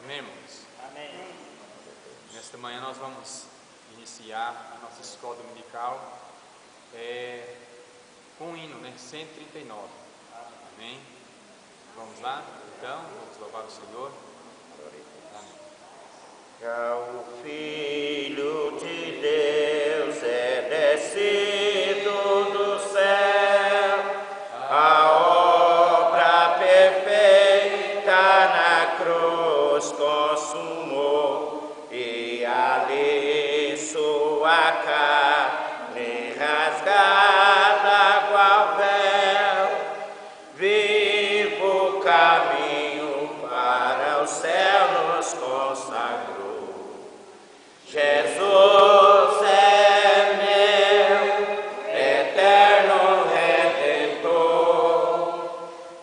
Amém, irmãos? Amém. Nesta manhã nós vamos iniciar a nossa escola dominical com o hino, 139. Amém? Vamos lá? Então, vamos louvar o Senhor. Amém. Já o Filho de Deus é descido do céu, a obra perfeita na cruz consumou, e ali sua carne rasgada qual véu, vivo caminho para o céu nos consagrou. Jesus é meu eterno Redentor,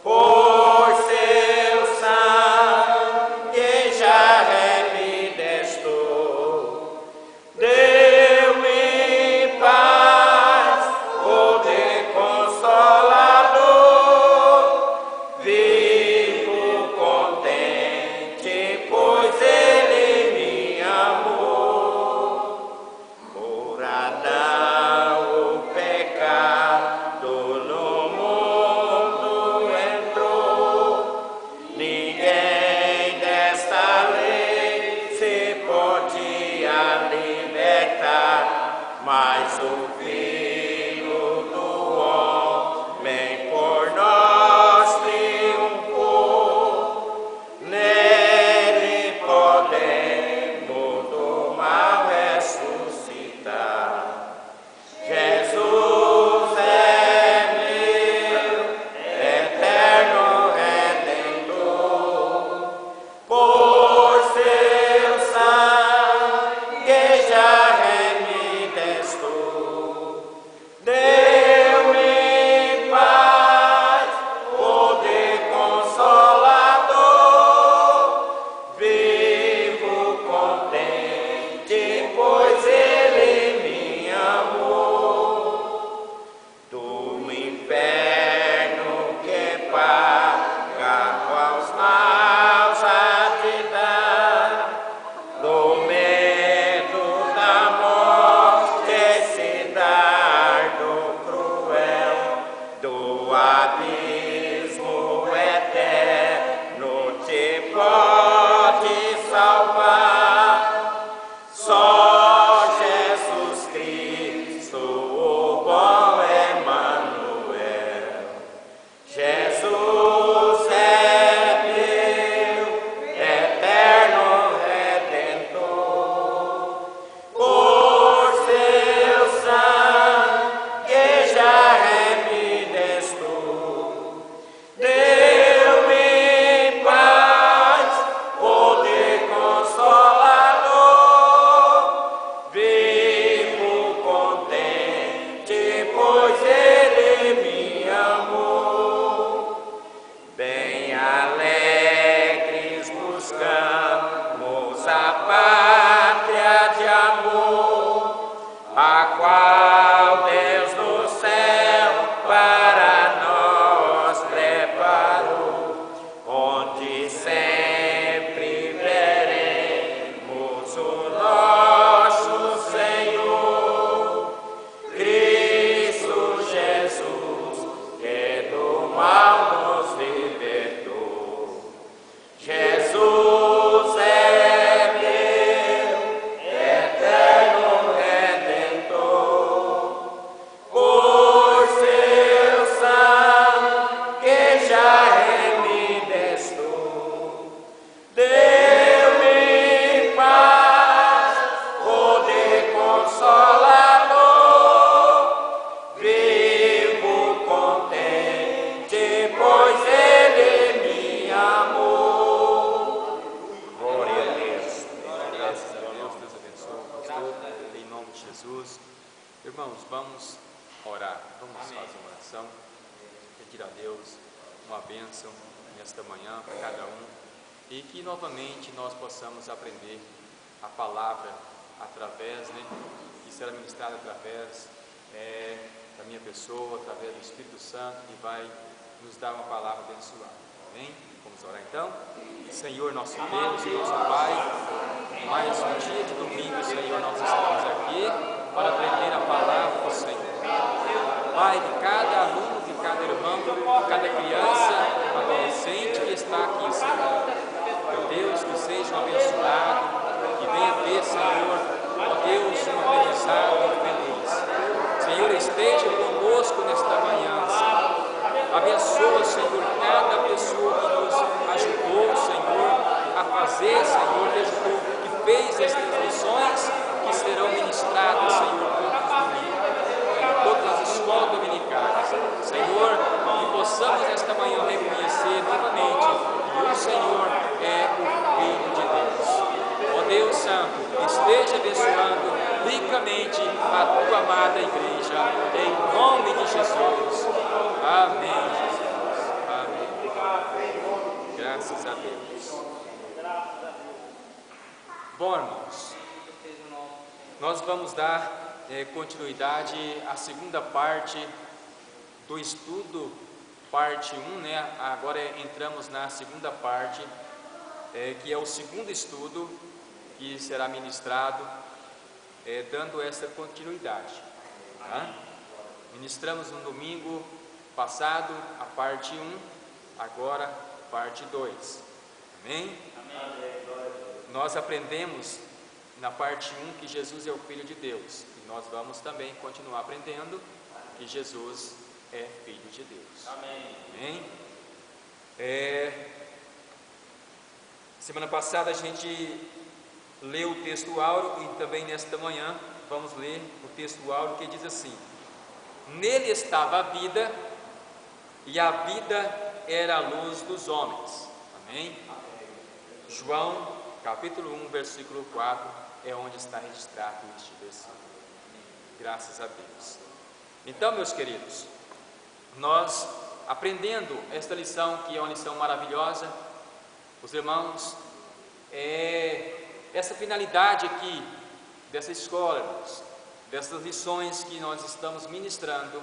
por seu sangue já me destou, deu-me paz, poder consolador, vivo contente, pois Ele me amou. Por Adão o pecado no mundo entrou, ninguém desta lei se podia libertar, mas o Filho do homem por nós triunfou, nele podemos do mal ressuscitar. Jesus é meu eterno Redentor, por seu sangue já me destou, deu-me paz, poder consolador, vivo contente, pois Ele me amou. Do inferno que paga aos maus a te dar, do medo da morte, esse dardo cruel, do abismo eterno te pode salvar. Só Jesus Cristo, o bom Emmanuel. Jesus é meu eterno Redentor, por seu sangue já me destou, deu-me paz, poder consolador, vivo contente, pois Ele me amou. Bem alegres buscamos a pátria de amor, a qual Deus do céu para nós preparou, onde sempre veremos o nosso Senhor, Cristo Jesus, que do mal nos libertou. Jesus é meu eterno Redentor, por seu sangue já me destou, deu-me paz, poder consolador, vivo contente, pois Ele me amou. Glória a Deus. Graças a Deus, Deus abençoe o pastor, em nome de Jesus. Irmãos, vamos orar, vamos fazer uma oração, pedir a Deus uma bênção nesta manhã para cada um, e que novamente nós possamos aprender a palavra através, que será ministrada através da minha pessoa, através do Espírito Santo, que vai nos dar uma palavra abençoada. Amém? Vamos Vamos orar então. Senhor, nosso Deus e nosso Pai, mais um dia de domingo, Senhor, nós estamos aqui para aprender a palavra do Senhor. Pai, de cada aluno, de cada irmão, de cada criança, adolescente que está aqui, Senhor. Meu Deus, que seja abençoado, que venha ter, Senhor, ó Deus, um aprendizado feliz. Senhor, esteja conosco nesta manhã, Senhor. Abençoa, Senhor, cada pessoa que nos ajudou, Senhor, a fazer, Senhor, que fez estas lições que serão ministradas, Senhor, todos os domingos, em todas as escolas dominicais. Senhor, que possamos esta manhã reconhecer novamente que o Senhor é o Filho de Deus. Ó Deus Santo, esteja abençoando ricamente a tua amada igreja, em nome de Jesus. Amém, Jesus. Amém. Graças a Deus. Bom, irmãos, nós vamos dar continuidade à segunda parte do estudo, parte 1, né? Agora entramos na segunda parte, que é o segundo estudo que será ministrado, dando essa continuidade. Tá? Ministramos no domingo passado a parte 1, agora parte 2. Amém? Amém. Nós aprendemos na parte 1 que Jesus é o Filho de Deus, e nós vamos também continuar aprendendo que Jesus é Filho de Deus. Amém. Amém? Semana passada a gente leu o texto áureo, e também nesta manhã vamos ler o texto áureo que diz assim: nele estava a vida, e a vida era a luz dos homens. Amém? João capítulo 1, versículo 4 é onde está registrado este versículo. Graças a Deus. Então, meus queridos, nós aprendendo esta lição, que é uma lição maravilhosa, os irmãos, essa finalidade aqui dessa escola, irmãos, dessas lições que nós estamos ministrando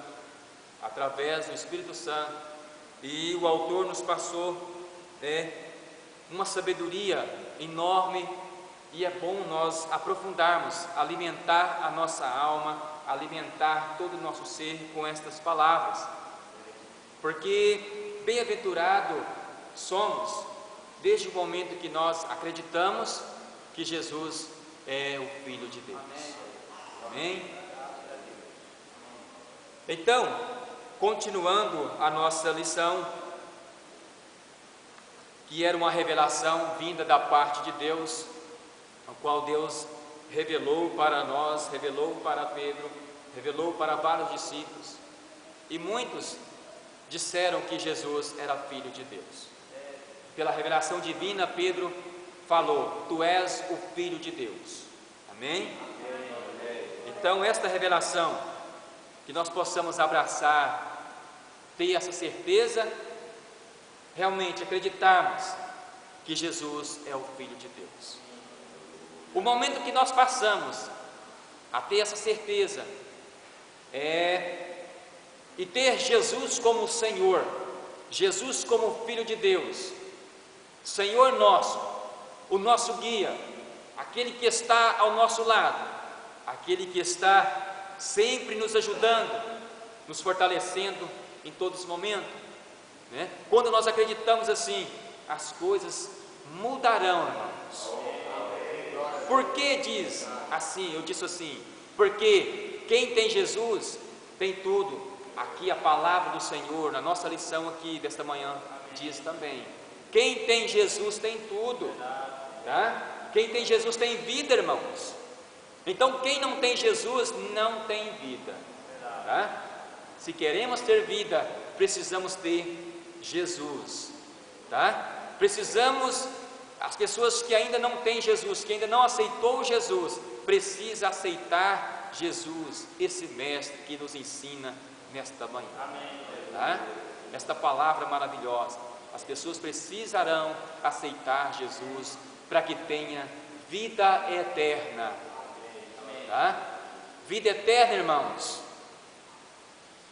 através do Espírito Santo, e o autor nos passou uma sabedoria enorme, e é bom nós aprofundarmos, alimentar a nossa alma, alimentar todo o nosso ser com estas palavras, porque bem-aventurado somos desde o momento que nós acreditamos que Jesus é o Filho de Deus. Amém? Então, continuando a nossa lição, que era uma revelação vinda da parte de Deus, a qual Deus revelou para nós, revelou para Pedro, revelou para vários discípulos, e muitos disseram que Jesus era Filho de Deus. Pela revelação divina, Pedro falou: tu és o Filho de Deus. Amém? Então, esta revelação, que nós possamos abraçar, ter essa certeza, realmente acreditarmos que Jesus é o Filho de Deus. O momento que nós passamos a ter essa certeza e ter Jesus como Senhor, Jesus como Filho de Deus, Senhor nosso, o nosso guia, aquele que está ao nosso lado, aquele que está sempre nos ajudando, nos fortalecendo em todos os momentos, né? Quando nós acreditamos assim, as coisas mudarão, irmãos. Por que diz assim? Eu disse assim, porque quem tem Jesus tem tudo. Aqui a palavra do Senhor, na nossa lição aqui desta manhã, diz também: quem tem Jesus tem tudo, tá? Quem tem Jesus tem vida, irmãos. Então quem não tem Jesus não tem vida, tá? Se queremos ter vida, precisamos ter Jesus, tá? Precisamos, as pessoas que ainda não têm Jesus, que ainda não aceitou Jesus, precisa aceitar Jesus, esse mestre que nos ensina nesta manhã, tá? Esta palavra maravilhosa. As pessoas precisarão aceitar Jesus para que tenha vida eterna, tá? Vida eterna, irmãos,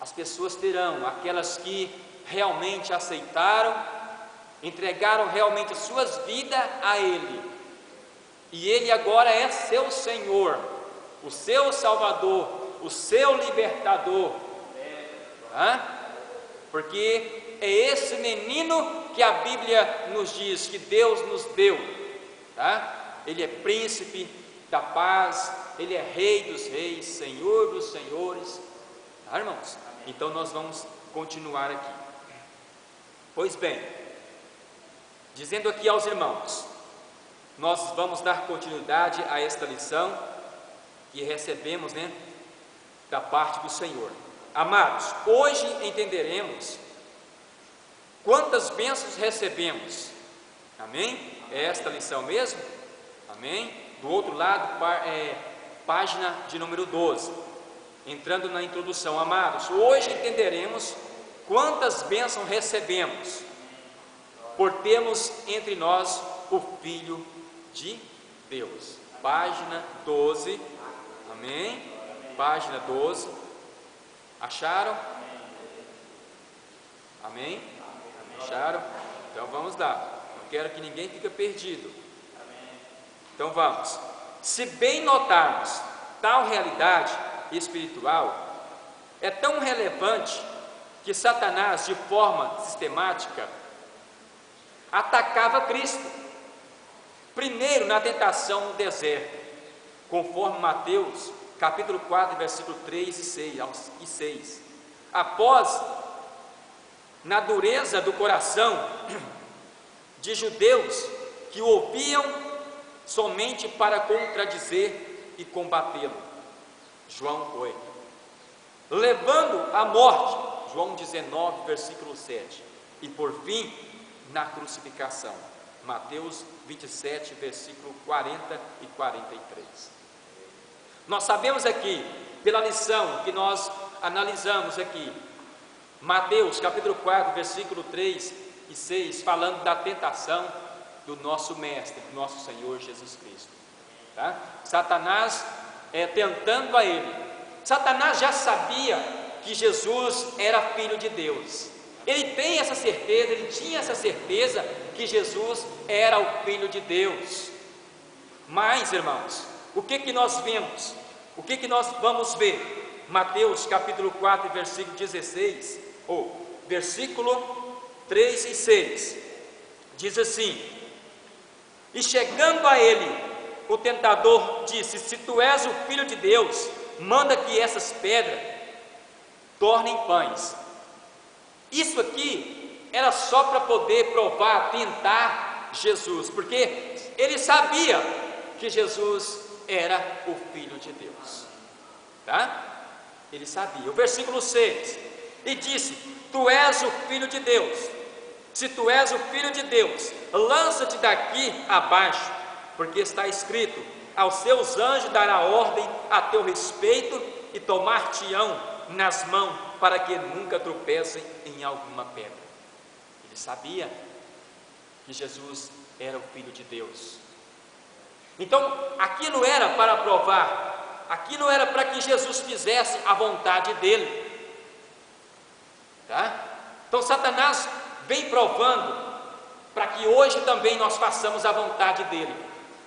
as pessoas terão, aquelas que realmente aceitaram entregaram realmente suas vidas a Ele, e Ele agora é seu Senhor, o seu Salvador, o seu Libertador, porque é esse menino que a Bíblia nos diz que Deus nos deu, Ele é príncipe da paz, Ele é Rei dos reis, Senhor dos senhores, irmãos? Então nós vamos continuar aqui. Pois bem, dizendo aqui aos irmãos, nós vamos dar continuidade a esta lição que recebemos, da parte do Senhor. Amados, hoje entenderemos quantas bênçãos recebemos. Amém? É esta lição mesmo? Amém? Do outro lado, página de número 12. Entrando na introdução, amados, hoje entenderemos quantas bênçãos recebemos por termos entre nós o Filho de Deus. Página 12, amém? Página 12, acharam? Amém? Acharam? Então vamos lá, não quero que ninguém fique perdido. Então vamos. Se bem notarmos, tal realidade espiritual é tão relevante que Satanás, de forma sistemática, atacava Cristo, primeiro na tentação no deserto, conforme Mateus capítulo 4, versículo 3 e 6. Após, na dureza do coração de judeus que o ouviam somente para contradizer e combatê-lo. João 8. Levando à morte, João 19, versículo 7. E por fim, na crucificação, Mateus 27, versículo 40 e 43. Nós sabemos aqui, pela lição que nós analisamos aqui, Mateus capítulo 4, versículo 3 e 6, falando da tentação do nosso Mestre, do nosso Senhor Jesus Cristo. Satanás tentando a Ele. Satanás já sabia que Jesus era Filho de Deus. Ele tem essa certeza, ele tinha essa certeza que Jesus era o Filho de Deus. Mas, irmãos, o que nós vemos? O que nós vamos ver? Mateus capítulo 4, versículo 16, ou versículo 3 e 6, diz assim: e chegando a ele, o tentador disse: se tu és o Filho de Deus, manda que essas pedras tornem pães. Isso aqui era só para poder provar, tentar Jesus, porque ele sabia que Jesus era o Filho de Deus, ele sabia. O versículo 6, e disse: tu és o Filho de Deus. Se tu és o Filho de Deus, lança-te daqui abaixo, porque está escrito: aos seus anjos dará ordem a teu respeito, e tomar-te-ão nas mãos, para que nunca tropecem em alguma pedra. Ele sabia que Jesus era o Filho de Deus. Então, aquilo era para provar, aquilo era para que Jesus fizesse a vontade dele. Então, Satanás vem provando para que hoje também nós façamos a vontade dele.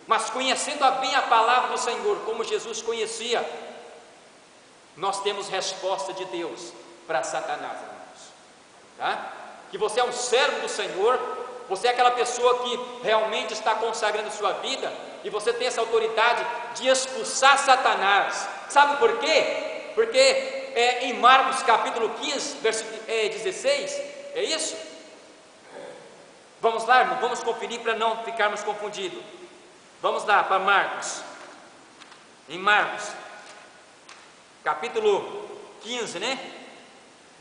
Mas conhecendo bem a palavra do Senhor, como Jesus conhecia, nós temos resposta de Deus para Satanás, irmãos. Que você é um servo do Senhor, você é aquela pessoa que realmente está consagrando sua vida, e você tem essa autoridade de expulsar Satanás. Sabe por quê? Porque em Marcos capítulo 15, versículo 16, é isso? Vamos lá, irmão, vamos conferir para não ficarmos confundidos. Vamos lá para Marcos. Em Marcos capítulo 15,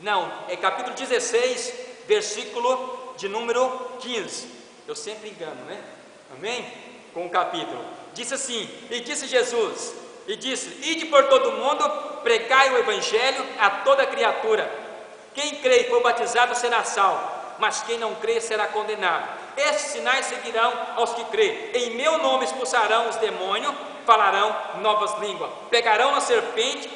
Não, é capítulo 16, versículo de número 15. Eu sempre engano, Amém? Com o capítulo. Disse assim: e disse Jesus, e disse: ide por todo mundo, pregai o evangelho a toda criatura. Quem crê e for batizado será salvo, mas quem não crê será condenado. Estes sinais seguirão aos que crê. Em meu nome expulsarão os demônios, falarão novas línguas, pegarão a serpente,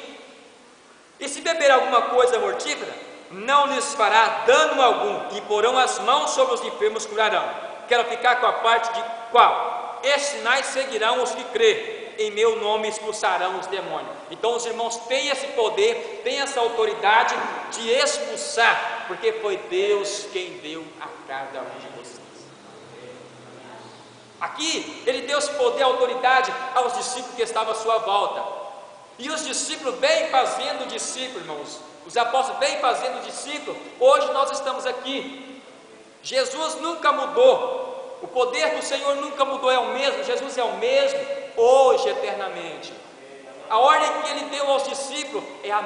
e se beber alguma coisa mortífera, não lhes fará dano algum, e porão as mãos sobre os enfermos, curarão. Quero ficar com a parte de qual? Estes sinais seguirão os que crêem, em meu nome expulsarão os demônios. Então os irmãos têm esse poder, têm essa autoridade de expulsar, porque foi Deus quem deu a cada um de vocês. Aqui ele deu esse poder, autoridade aos discípulos que estavam à sua volta, e os discípulos vêm fazendo discípulos, irmãos. Os apóstolos vêm fazendo discípulos. Hoje nós estamos aqui. Jesus nunca mudou, o poder do Senhor nunca mudou, é o mesmo. Jesus é o mesmo hoje, eternamente. A ordem que ele deu aos discípulos é a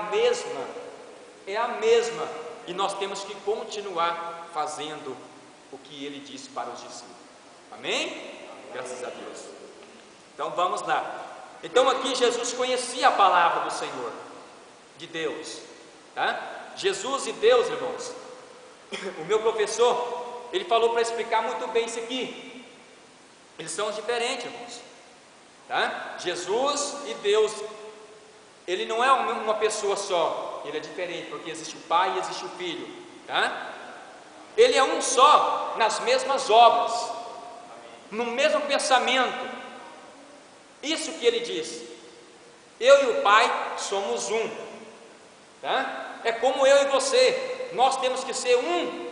mesma, e nós temos que continuar fazendo o que ele disse para os discípulos. Amém? Graças a Deus. Então vamos lá. Então aqui Jesus conhecia a palavra do Senhor, de Deus, tá? Jesus e Deus, irmãos. O meu professor, ele falou para explicar muito bem isso aqui. Eles são diferentes, irmãos, tá? Jesus e Deus, ele não é uma pessoa só, ele é diferente, porque existe o Pai e existe o Filho, tá? Ele é um só, nas mesmas obras, no mesmo pensamento. Isso que ele diz: eu e o Pai somos um, tá? É como eu e você, nós temos que ser um,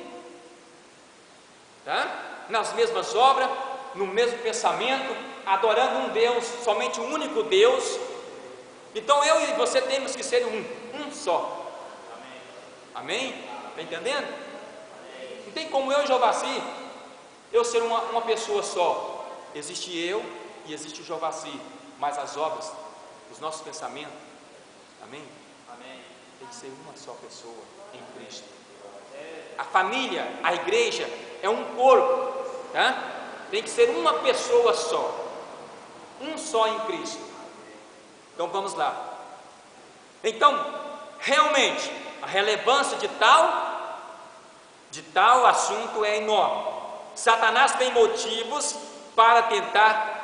tá? Nas mesmas obras, no mesmo pensamento, adorando um Deus, somente um único Deus. Então eu e você temos que ser um só. Amém? Está entendendo? Não tem como eu e Jovaci, eu ser uma pessoa só. Existe eu e existe o Jovaci, mas as obras, os nossos pensamentos, amém? Amém. Tem que ser uma só pessoa em Cristo. A família, a igreja é um corpo, tá? Tem que ser uma pessoa só, um só em Cristo. Então vamos lá. Então, realmente, a relevância de tal assunto é enorme. Satanás tem motivos para tentar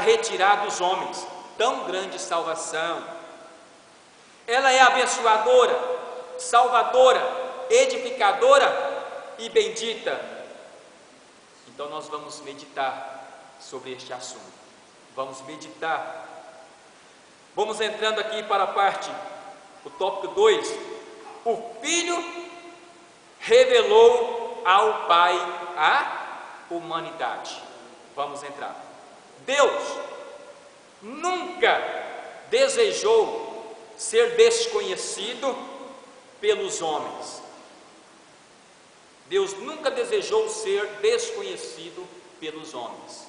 retirar dos homens tão grande salvação. Ela é abençoadora, salvadora, edificadora e bendita. Então nós vamos meditar sobre este assunto. Vamos meditar. Vamos entrando aqui para a parte, o tópico 2. O Filho revelou ao Pai a humanidade. Vamos entrar. Deus nunca desejou ser desconhecido pelos homens. Deus nunca desejou ser desconhecido pelos homens.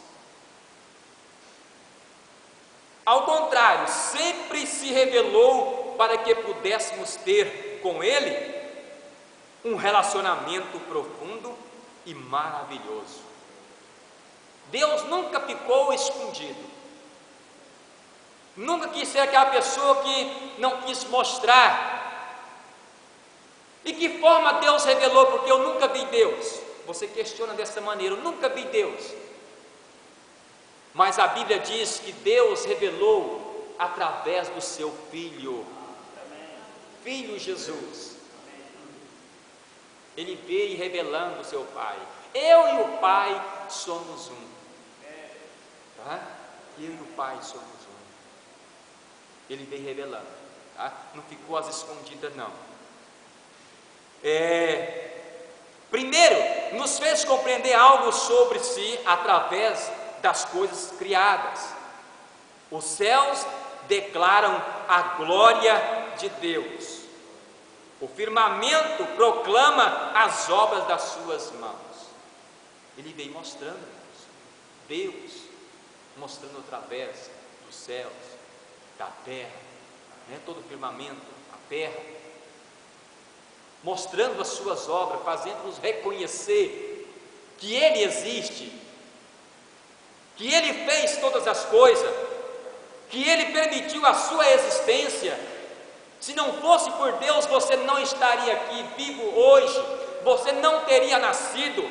Ao contrário, sempre se revelou para que pudéssemos ter com Ele um relacionamento profundo e maravilhoso. Deus nunca ficou escondido, nunca quis ser aquela pessoa que não quis mostrar. E que forma Deus revelou? Porque eu nunca vi Deus. Você questiona dessa maneira: eu nunca vi Deus. Mas a Bíblia diz que Deus revelou através do seu Filho, Filho Jesus. Ele veio revelando o seu Pai. Eu e o Pai somos um, tá? Eu e o Pai somos um. Ele veio revelando, tá? Não ficou às escondidas, não. Primeiro, nos fez compreender algo sobre si através das coisas criadas. Os céus declaram a glória de Deus. O firmamento proclama as obras das suas mãos. Ele vem mostrando, Deus mostrando através dos céus, da terra, né? Todo o firmamento, a terra, mostrando as suas obras, fazendo-nos reconhecer que Ele existe, que Ele fez todas as coisas, que Ele permitiu a sua existência. Se não fosse por Deus, você não estaria aqui vivo hoje, você não teria nascido.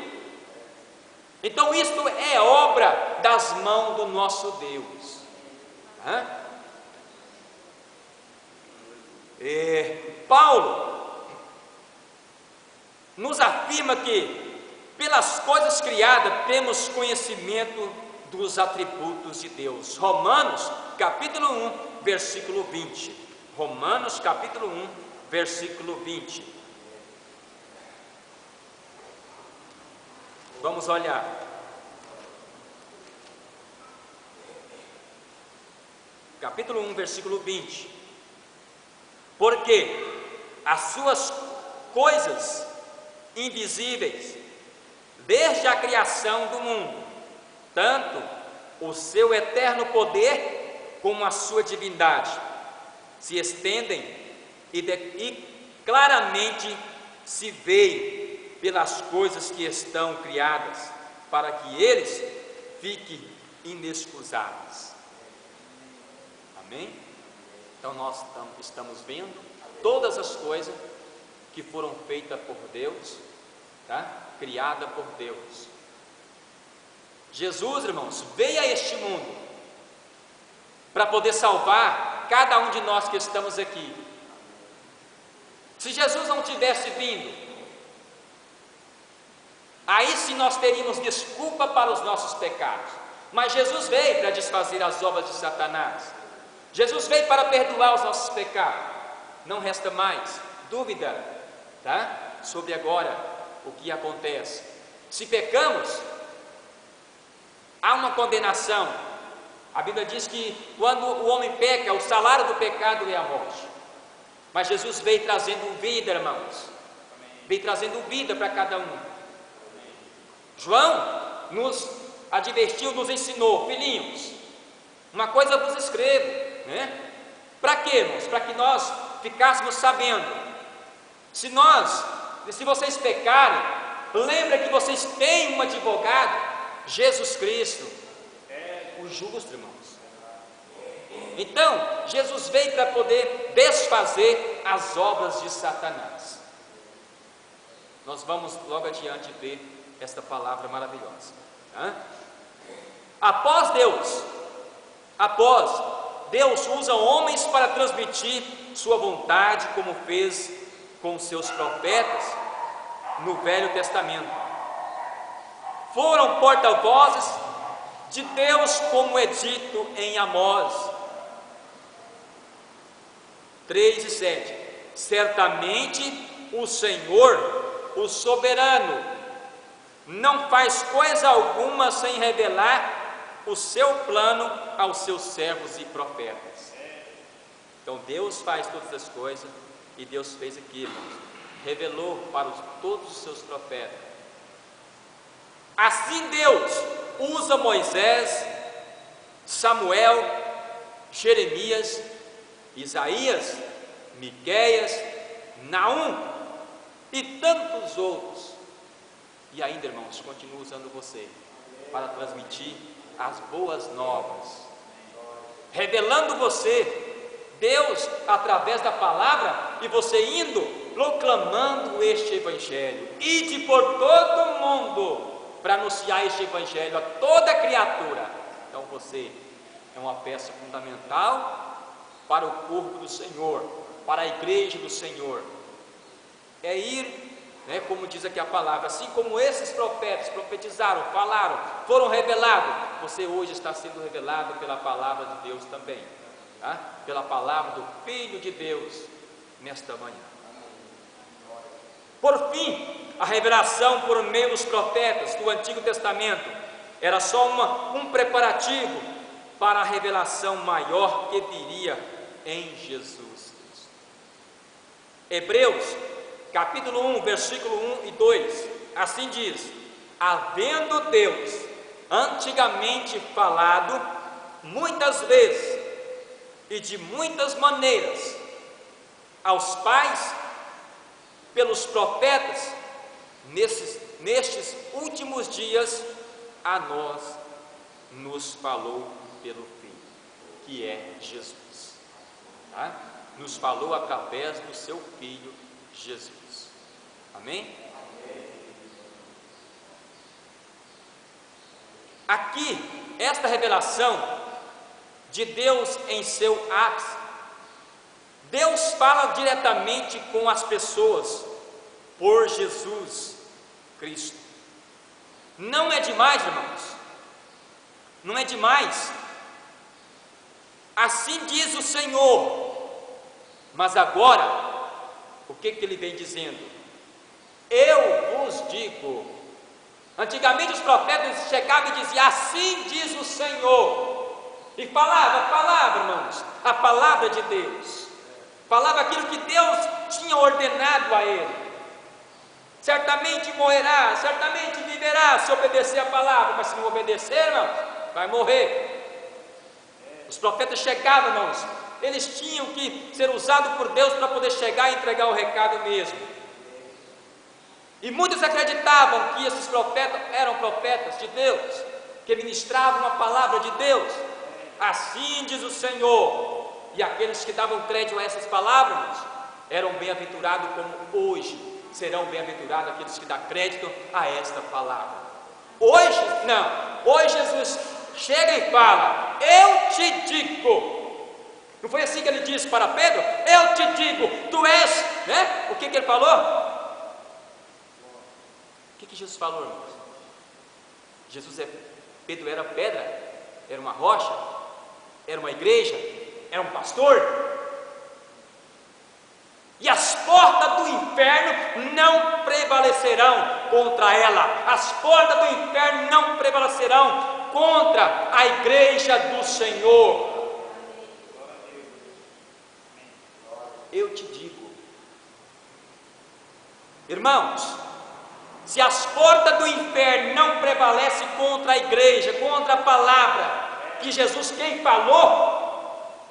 Então isto é obra das mãos do nosso Deus. Paulo, nos afirma que, pelas coisas criadas, temos conhecimento dos atributos de Deus. Romanos, capítulo 1, versículo 20. Romanos, capítulo 1, versículo 20. Vamos olhar. Capítulo 1, versículo 20. Porque as suas coisas invisíveis, desde a criação do mundo, tanto o seu eterno poder como a sua divindade, se estendem e claramente se veem pelas coisas que estão criadas, para que eles fiquem inexcusáveis. Amém? Então nós estamos vendo todas as coisas que foram feitas por Deus, tá? Criada por Deus. Jesus, irmãos, veio a este mundo para poder salvar cada um de nós que estamos aqui. Se Jesus não tivesse vindo, aí sim nós teríamos desculpa para os nossos pecados. Mas Jesus veio para desfazer as obras de Satanás. Jesus veio para perdoar os nossos pecados. Não resta mais dúvida, tá? Sobre agora o que acontece. Se pecamos, há uma condenação. A Bíblia diz que quando o homem peca, o salário do pecado é a morte. Mas Jesus veio trazendo vida, irmãos. Veio trazendo vida para cada um. João nos advertiu, nos ensinou: filhinhos, uma coisa vos escrevo, né? Para quê, irmãos? Para que nós ficássemos sabendo. Se vocês pecarem, lembra que vocês têm um advogado, Jesus Cristo, o justo, irmãos. Então, Jesus veio para poder desfazer as obras de Satanás. Nós vamos logo adiante ver esta palavra maravilhosa. Tá? Após Deus usa homens para transmitir sua vontade, como fez com seus profetas no Velho Testamento. Foram porta-vozes de Deus, como é dito em Amós 3:7. Certamente o Senhor, o soberano, não faz coisa alguma sem revelar o seu plano aos seus servos e profetas. Então Deus faz todas as coisas, e Deus fez aqui, irmãos, revelou para todos os seus profetas. Assim Deus usa Moisés, Samuel, Jeremias, Isaías, Miqueias, Naum e tantos outros. E ainda, irmãos, continua usando você para transmitir as boas novas, revelando você, Deus, através da palavra, e você indo, proclamando este evangelho. Ide por todo o mundo para anunciar este evangelho a toda criatura. Então você é uma peça fundamental para o corpo do Senhor, para a igreja do Senhor. É ir, né, como diz aqui a palavra, assim como esses profetas profetizaram, falaram, foram revelados, você hoje está sendo revelado pela palavra de Deus também, tá? Pela palavra do Filho de Deus nesta manhã. Por fim, a revelação por meio dos profetas do Antigo Testamento era só um preparativo para a revelação maior que viria em Jesus Cristo. Hebreus capítulo 1, versículo 1 e 2, assim diz: havendo Deus antigamente falado muitas vezes e de muitas maneiras aos pais pelos profetas, nestes últimos dias a nós nos falou pelo Filho, que é Jesus, tá? Nos falou através do seu Filho Jesus. Amém? Aqui, esta revelação de Deus em seu ápice, Deus fala diretamente com as pessoas por Jesus Cristo. Não é demais, irmãos? Não é demais? Assim diz o Senhor. Mas agora, o que ele vem dizendo? Eu vos digo. Antigamente os profetas chegavam e diziam: assim diz o Senhor. E falava, irmãos, a palavra de Deus. Falava aquilo que Deus tinha ordenado a ele. Certamente morrerá, certamente viverá se obedecer a palavra, mas se não obedecer, irmãos, vai morrer. Os profetas chegavam, irmãos, eles tinham que ser usados por Deus para poder chegar e entregar o recado mesmo. E muitos acreditavam que esses profetas eram profetas de Deus, que ministravam a palavra de Deus. Assim diz o Senhor. E aqueles que davam crédito a essas palavras eram bem-aventurados, como hoje serão bem-aventurados aqueles que dão crédito a esta palavra. Hoje, não. Hoje Jesus chega e fala: eu te digo. Não foi assim que ele disse para Pedro? Eu te digo, tu és, né? O que ele falou? O que Jesus falou, irmãos? Pedro era pedra, era uma rocha, era uma igreja, era um pastor. E as portas do inferno não prevalecerão contra ela. As portas do inferno não prevalecerão contra a igreja do Senhor. Eu te digo, irmãos, se as portas do inferno não prevalecem contra a igreja, contra a palavra que Jesus quem falou,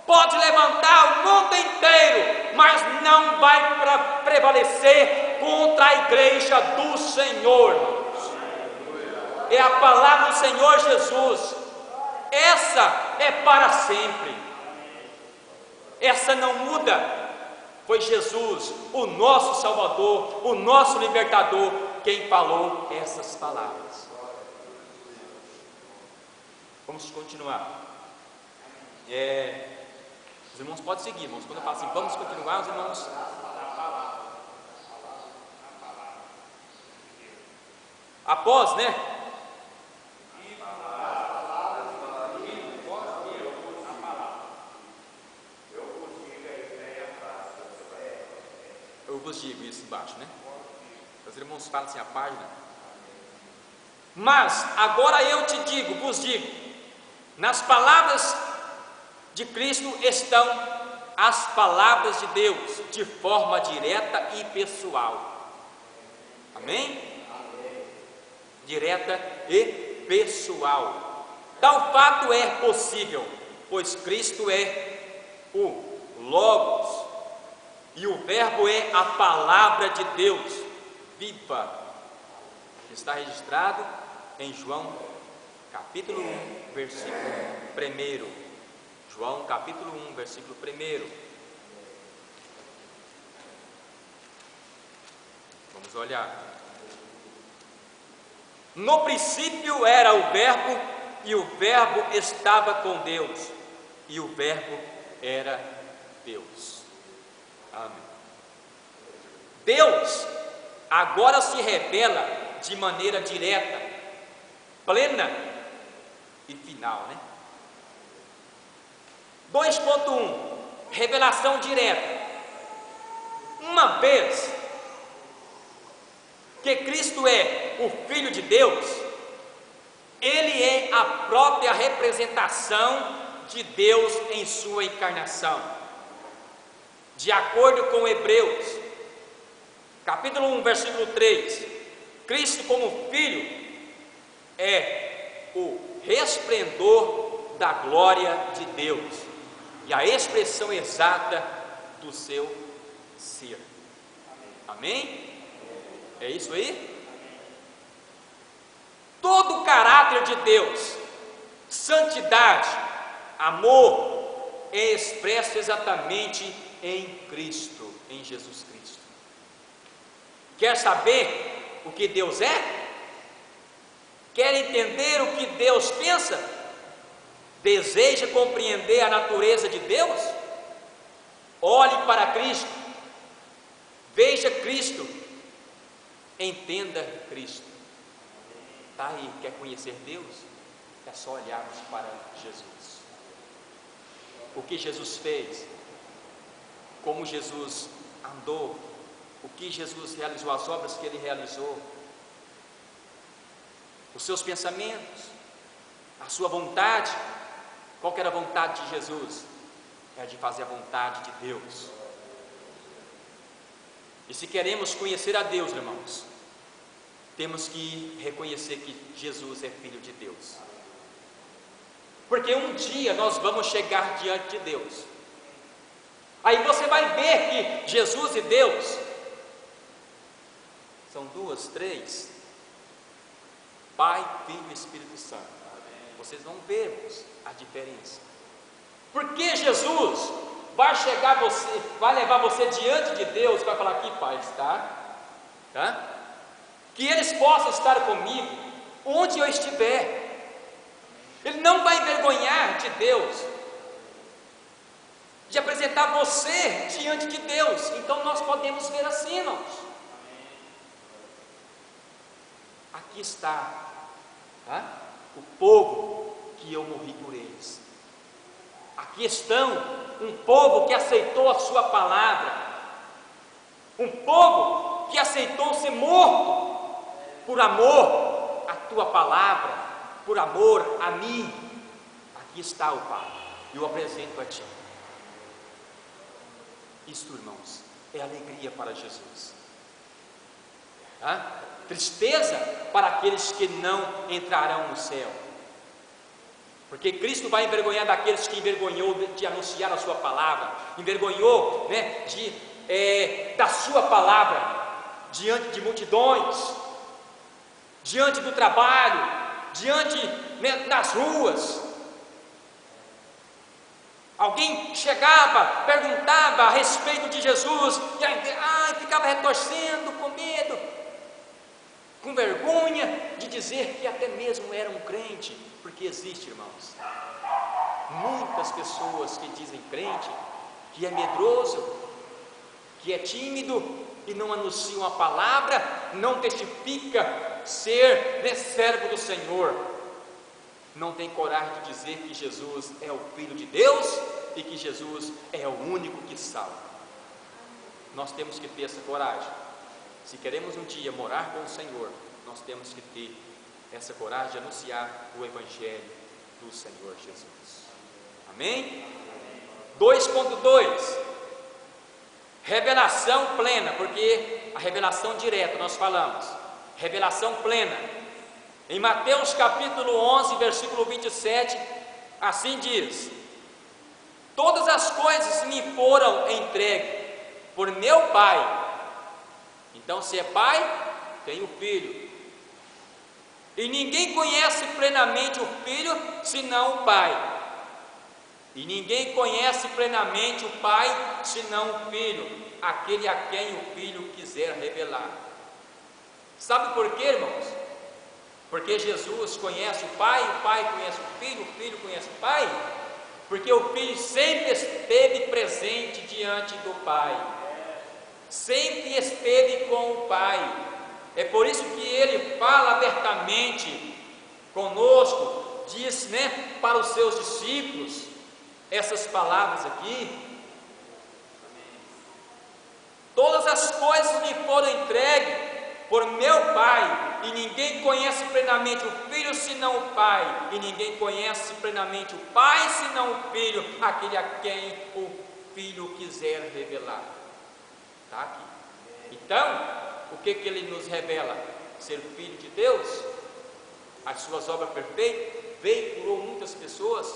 pode levantar o mundo inteiro, mas não vai prevalecer contra a igreja do Senhor. É a palavra do Senhor Jesus. Essa é para sempre. Essa não muda. Foi Jesus, o nosso Salvador, o nosso Libertador, quem falou essas palavras. Vamos continuar. Os irmãos podem seguir, irmãos. Quando eu falo assim, vamos continuar, os irmãos. Após, né? Eu vos digo isso embaixo, né? Os irmãos falam assim a página. Mas agora eu te digo, vos digo, nas palavras de Cristo estão as palavras de Deus, de forma direta e pessoal. Amém? Direta e pessoal. Tal fato é possível, pois Cristo é o Logos, e o Verbo é a palavra de Deus viva. Está registrado em João capítulo 1, versículo 1. João capítulo 1, versículo 1. Vamos olhar. No princípio era o Verbo, e o Verbo estava com Deus, e o Verbo era Deus. Amém. Deus agora se revela de maneira direta, plena e final, né? 2.1 Revelação direta. Uma vez que Cristo é o Filho de Deus, Ele é a própria representação de Deus em sua encarnação. De acordo com Hebreus, capítulo 1, versículo 3, Cristo como Filho é o resplendor da glória de Deus e a expressão exata do seu ser. Amém? É isso aí? Todo o caráter de Deus, santidade, amor, é expresso exatamente em Cristo, em Jesus Cristo. Quer saber o que Deus é? Quer entender o que Deus pensa? Deseja compreender a natureza de Deus? Olhe para Cristo, veja Cristo, Entenda Cristo. Tá aí, quer conhecer Deus? É só olharmos para Jesus. O que Jesus fez, como Jesus andou, o que Jesus realizou, as obras que Ele realizou, os seus pensamentos, a sua vontade. Qual que era a vontade de Jesus? É de fazer a vontade de Deus. E se queremos conhecer a Deus, irmãos, temos que reconhecer que Jesus é Filho de Deus. Porque um dia nós vamos chegar diante de Deus. Aí você vai ver que Jesus e Deus são duas, três: Pai, Filho e Espírito Santo. Vocês vão ver a diferença. Porque Jesus vai chegar você, vai levar você diante de Deus, vai falar: aqui, Pai, está, tá? Que eles possam estar comigo onde eu estiver. Ele não vai envergonhar de Deus, de apresentar você diante de Deus. Então nós podemos ver assim, irmãos. Aqui está, tá? O povo que eu morri por eles. Aqui estão um povo que aceitou a sua palavra, um povo que aceitou ser morto por amor à tua palavra, por amor a mim. Aqui está o Pai, eu apresento a ti. Isto, irmãos, é alegria para Jesus. Tá? Tristeza para aqueles que não entrarão no céu, porque Cristo vai envergonhar daqueles que envergonhou de anunciar a sua palavra, envergonhou, né, da sua palavra diante de multidões, diante do trabalho, diante, né, das ruas. Alguém chegava, perguntava a respeito de Jesus, e ficava retorcendo com medo, com vergonha de dizer que até mesmo era um crente. Porque existe, irmãos, muitas pessoas que dizem crente, que é medroso, que é tímido e não anunciam a palavra, não testifica ser, né, servo do Senhor, não tem coragem de dizer que Jesus é o Filho de Deus e que Jesus é o único que salva. Nós temos que ter essa coragem. Se queremos um dia morar com o Senhor, nós temos que ter essa coragem de anunciar o Evangelho do Senhor Jesus. Amém? 2.2 Revelação plena, porque a revelação direta nós falamos, revelação plena. Em Mateus capítulo 11, versículo 27, assim diz: todas as coisas me foram entregues por meu Pai. Então, se é Pai, tem o Filho. E ninguém conhece plenamente o Filho, senão o Pai. E ninguém conhece plenamente o Pai, senão o Filho, aquele a quem o Filho quiser revelar. Sabe por quê, irmãos? Porque Jesus conhece o Pai conhece o Filho conhece o Pai, porque o Filho sempre esteve presente diante do Pai, sempre esteve com o Pai. É por isso que Ele fala abertamente conosco, diz, né, para os seus discípulos, essas palavras aqui: todas as coisas me foram entregues por meu Pai, e ninguém conhece plenamente o Filho senão o Pai, e ninguém conhece plenamente o Pai senão o Filho, aquele a quem o Filho quiser revelar. Está aqui. Então, o que Ele nos revela? Ser Filho de Deus, as suas obras perfeitas. Veio e curou muitas pessoas,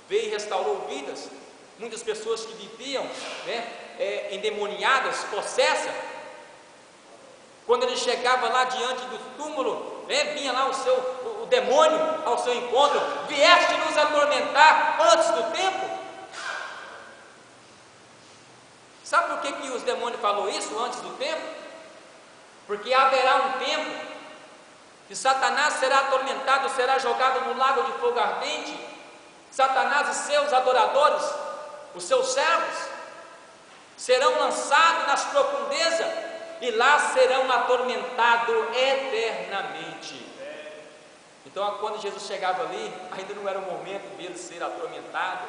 veio e restaurou vidas, muitas pessoas que viviam, né, endemoniadas, possessas. Quando Ele chegava lá diante do túmulo, né, vinha lá o demônio ao seu encontro: vieste nos atormentar antes do tempo. Sabe por que os demônios falou isso antes do tempo? Porque haverá um tempo que Satanás será atormentado, será jogado no lago de fogo ardente. Satanás e seus adoradores, os seus servos, serão lançados nas profundezas, e lá serão atormentados eternamente. Então, quando Jesus chegava ali, ainda não era o momento dele ser atormentado,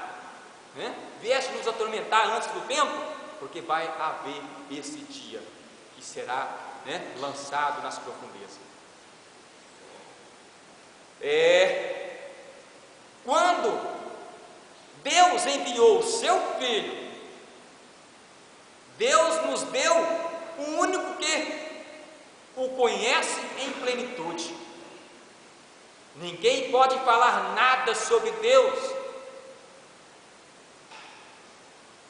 né? Vieste nos atormentar antes do tempo, porque vai haver esse dia que será, né, lançado nas profundezas. Quando Deus enviou o seu Filho, Deus nos deu o único que o conhece em plenitude. Ninguém pode falar nada sobre Deus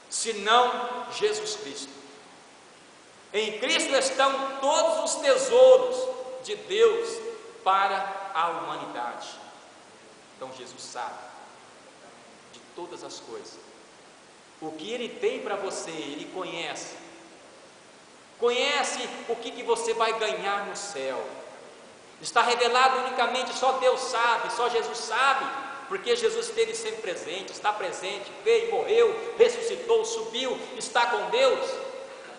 senão Jesus Cristo. Em Cristo estão todos os tesouros de Deus para a humanidade. Então Jesus sabe de todas as coisas. O que Ele tem para você, Ele conhece. Conhece o que você vai ganhar no céu. Está revelado unicamente, só Deus sabe, só Jesus sabe, porque Jesus esteve sempre presente, está presente, veio, morreu, ressuscitou, subiu, está com Deus,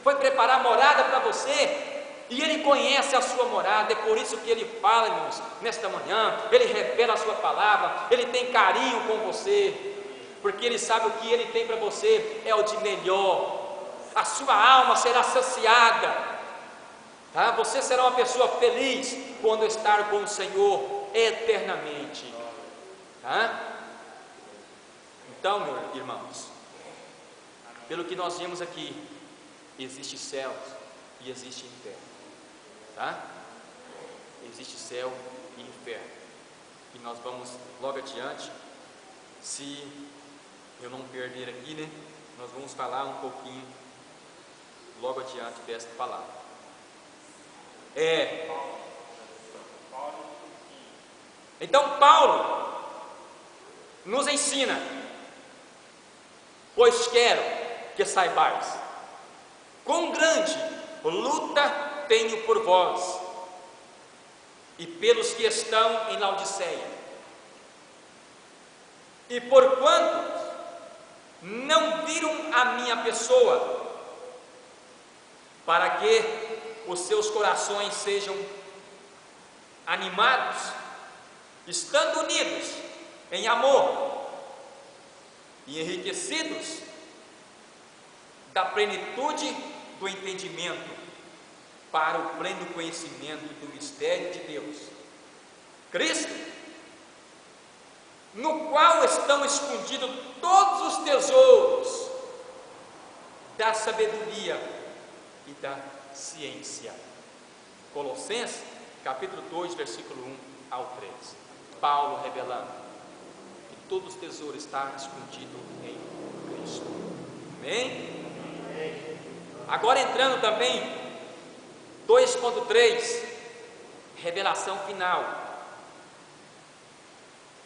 foi preparar morada para você, e Ele conhece a sua morada. É por isso que Ele fala, irmãos, nesta manhã, Ele revela a sua palavra, Ele tem carinho com você, porque Ele sabe o que Ele tem para você, é o de melhor. A sua alma será saciada, tá? Você será uma pessoa feliz quando estar com o Senhor eternamente, tá? Então, meus irmãos, pelo que nós vimos aqui, existe céu e existe inferno, tá? Existe céu e inferno, e nós vamos logo adiante, se eu não perder aqui, né? Nós vamos falar um pouquinho logo adiante desta palavra. Então Paulo nos ensina: pois quero que saibais quão grande luta tenho por vós e pelos que estão em Laodiceia, e por quantos não viram a minha pessoa, para que os seus corações sejam animados, estando unidos em amor e enriquecidos da plenitude do entendimento, para o pleno conhecimento do mistério de Deus, Cristo, no qual estão escondidos todos os tesouros da sabedoria e da ciência. Colossenses capítulo 2, versículo 1 ao 3. Paulo revelando que todos os tesouros estão escondidos em Cristo. Amém? Agora entrando também 2.3, revelação final.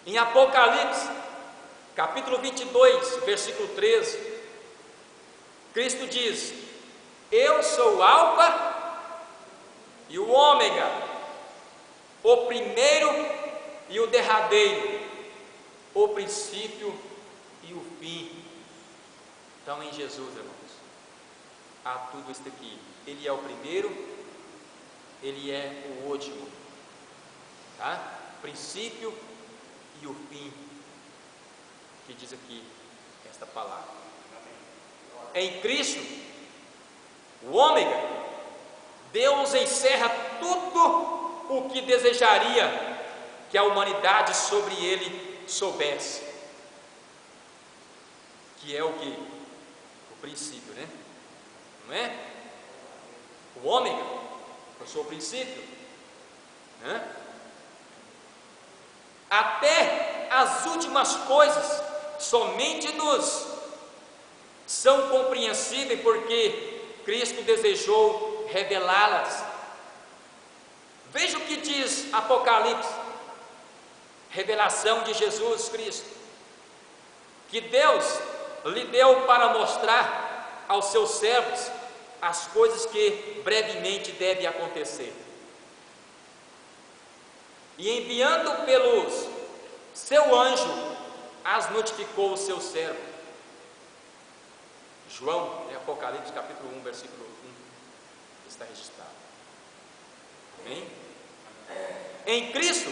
Em Apocalipse capítulo 22, versículo 13, Cristo diz: eu sou o Alfa e o Ômega, o primeiro e o derradeiro, o princípio e o fim. Então, em Jesus, irmãos, há tudo isso aqui. Ele é o primeiro, Ele é o último, tá? Princípio e o fim, que diz aqui esta palavra. Em Cristo, o Ômega, Deus encerra tudo o que desejaria que a humanidade sobre ele soubesse, que é o que? O princípio, né? Não é? O Ômega, eu sou o princípio, né? Até as últimas coisas somente nos são compreensíveis porque Cristo desejou revelá-las. Veja o que diz Apocalipse, revelação de Jesus Cristo, que Deus lhe deu para mostrar aos seus servos as coisas que brevemente devem acontecer. E enviando pelos seu anjo, as notificou o seu servo. João, em Apocalipse capítulo 1, versículo 1. está registrado. Amém? Em Cristo,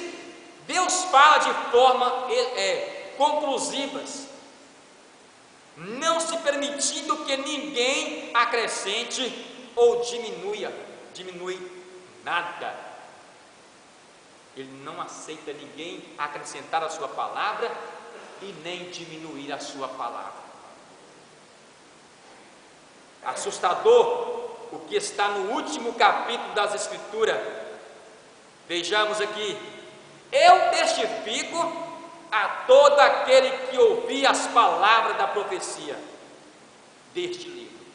Deus fala de forma conclusivas, não se permitindo que ninguém acrescente ou diminui nada. Ele não aceita ninguém acrescentar a sua palavra e nem diminuir a sua palavra. Assustador o que está no último capítulo das Escrituras. Vejamos aqui: eu testifico a todo aquele que ouvir as palavras da profecia deste livro.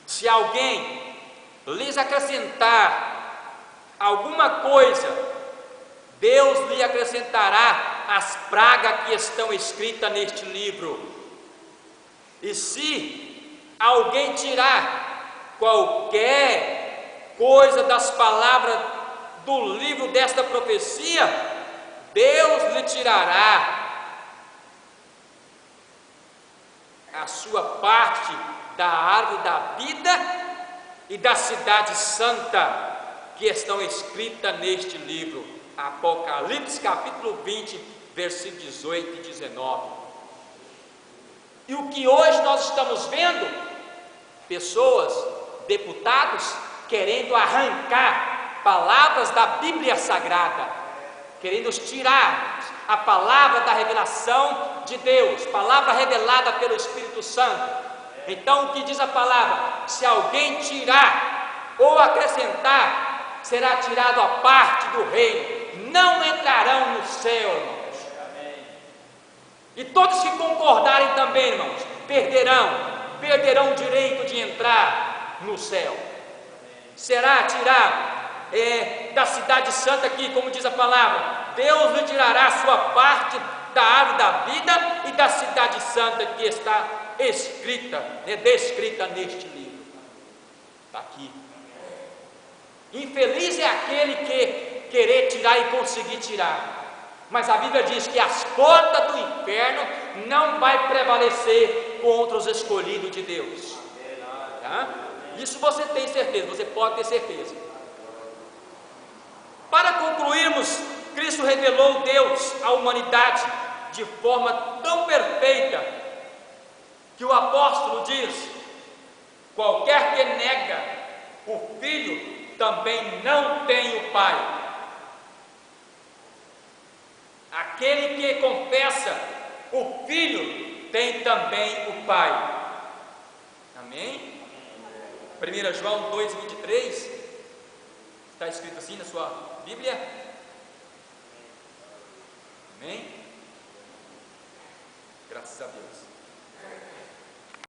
Se alguém lhes acrescentar alguma coisa, Deus lhe acrescentará as pragas que estão escritas neste livro. E se alguém tirar qualquer coisa das palavras do livro desta profecia, Deus lhe tirará a sua parte da árvore da vida e da cidade santa que estão escritas neste livro. Apocalipse capítulo 20, versículos 18 e 19. E o que hoje nós estamos vendo? Pessoas, deputados, querendo arrancar palavras da Bíblia Sagrada, querendo tirar a palavra da revelação de Deus, palavra revelada pelo Espírito Santo. Então o que diz a palavra? Se alguém tirar ou acrescentar, será tirado a parte do reino, não entrarão no céu, irmãos. E todos que concordarem também, irmãos, perderão o direito de entrar no céu. Será tirado da cidade santa aqui, como diz a palavra, Deus lhe tirará a sua parte da árvore da vida e da cidade santa que está escrita, descrita neste livro. Está aqui. Infeliz é aquele que querer tirar e conseguir tirar. Mas a Bíblia diz que as portas do inferno não vai prevalecer contra os escolhidos de Deus. Tá? Isso você tem certeza, você pode ter certeza. Para concluirmos, Cristo revelou Deus à humanidade de forma tão perfeita que o apóstolo diz: qualquer que nega o Filho também não tem o Pai. Aquele que confessa o Filho tem também o Pai. Amém? 1 João 2,23 está escrito assim na sua Bíblia. Amém? Graças a Deus.